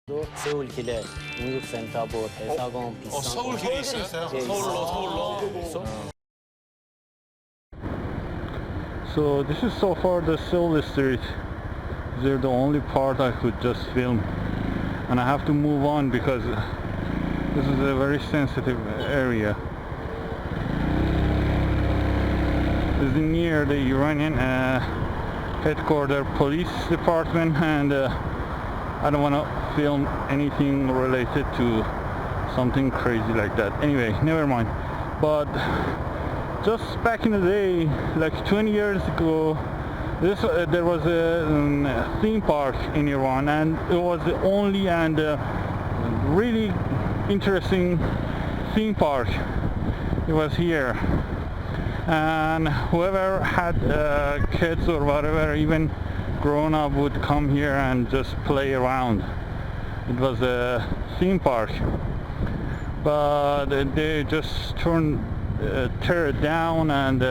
세울길에 응급센터, 뭐 대사관, 비싼 서울길이 있어요? 예, 서울로. So this is so far the Seoul street. They're the only part I could just film, and I have to move on because this is a very sensitive area. This is near the Iranian headquarter police department, and I don't want to film anything related to something crazy like that. Anyway, never mind. But just back in the day, like 20 years ago, there was a theme park in Iran, and it was the only and really interesting theme park. It was here, and whoever had kids or whatever, even grown up, would come here and just play around. It was a theme park, but they just tear it down and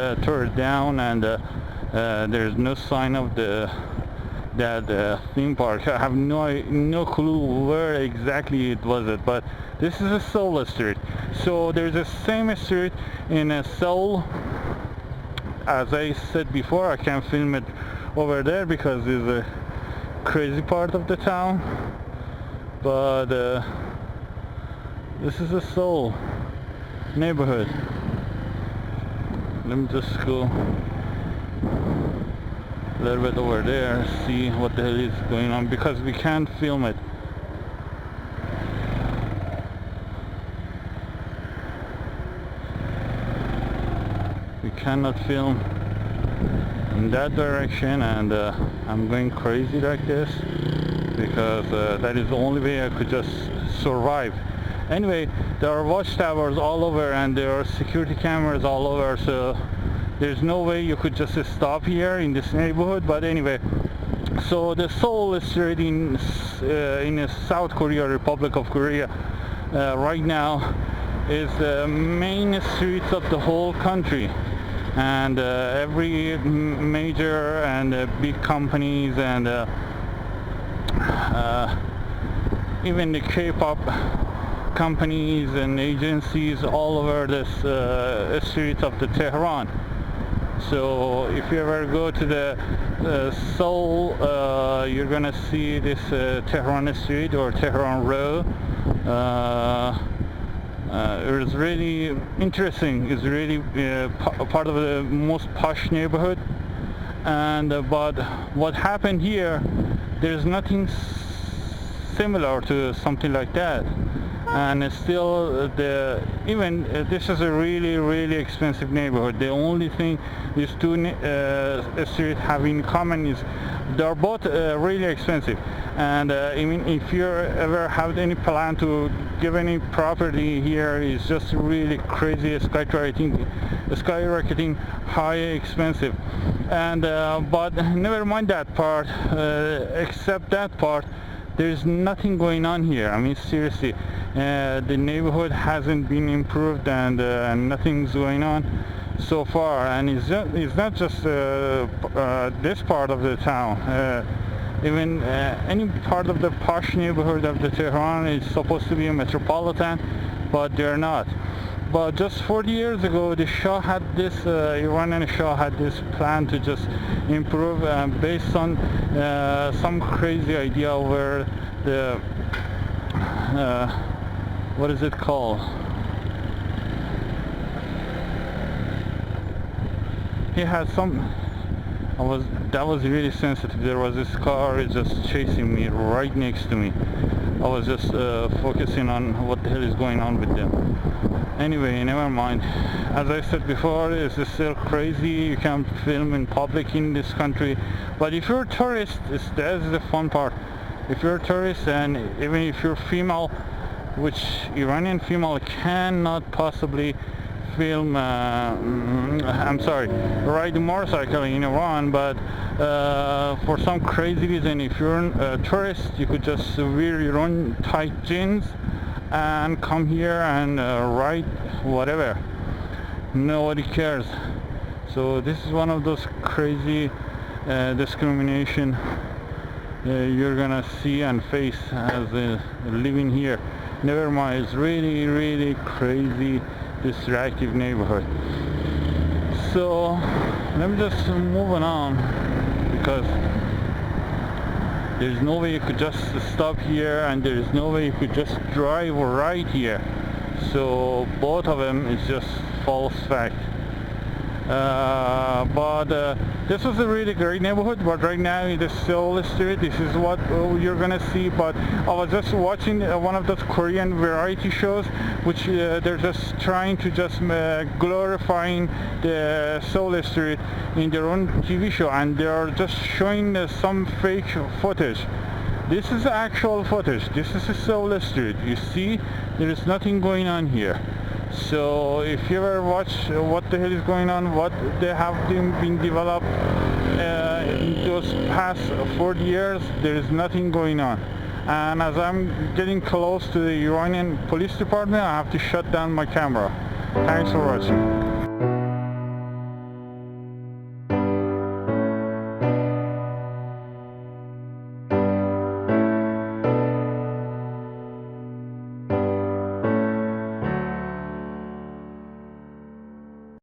there's no sign of that theme park. I have no clue where exactly it was but this is a Seoul street. So there's the same street in Seoul. As I said before, I can't film it over there because it's a crazy part of the town, but this is a Seoul neighborhood. Let me just go a little bit over there, see what the hell is going on, because we can't film it. We cannot film in that direction, and I'm going crazy like this because that is the only way I could just survive. Anyway, there are watchtowers all over and there are security cameras all over, so there's no way you could just stop here in this neighborhood. But anyway, so the Seoul street in South Korea, Republic of Korea, right now is the main streets of the whole country, and every major and big companies and even the K-pop companies and agencies all over this streets of the Tehran. So if you ever go to the Seoul, you're gonna see this Tehran street or Tehran row. It's really interesting. It's really part of the most posh neighborhood. And but what happened here, there's nothing similar to something like that. And it's still this is a really expensive neighborhood. The only thing these two streets have in common is they're both really expensive. And even if you ever have any plan to give any property here, it's just really crazy, skyrocketing high expensive. And but never mind that part. Except that part, there's nothing going on here. I mean, seriously, the neighborhood hasn't been improved, and nothing's going on so far. And it's not just this part of the town. Even any part of the posh neighborhood of the Tehran is supposed to be a metropolitan, but they're not. But just 40 years ago, the Shah had this, Iranian Shah had this plan to just improve based on some crazy idea where the, what is it called? He had some, that was really sensitive. There was this car just chasing me right next to me. I was just focusing on what the hell is going on with them. Anyway, never mind. As I said before, it's still crazy. You can't film in public in this country. But if you're a tourist, that's the fun part. If you're a tourist, and even if you're female, which Iranian female cannot possibly film, I'm sorry, ride a motorcycle in Iran, but for some crazy reason, if you're a tourist, you could just wear your own tight jeans and come here and ride whatever. Nobody cares. So this is one of those crazy discrimination you're gonna see and face as living here. Never mind, it's really crazy, distractive neighborhood. So let me just move on, because there's no way you could just stop here, and there's no way you could just drive right here. So both of them is just false fact. But this was a really great neighborhood, but right now in the Seoul street, this is what you're gonna see. But I was just watching one of those Korean variety shows, which they're just trying to just glorifying the Seoul street in their own TV show, and they are just showing some fake footage. This is actual footage. This is the Seoul street. You see, there is nothing going on here. So if you ever watch what the hell is going on, what they have been developed in those past 40 years, there is nothing going on. And as I'm getting close to the Iranian police department, I have to shut down my camera. Thanks for watching.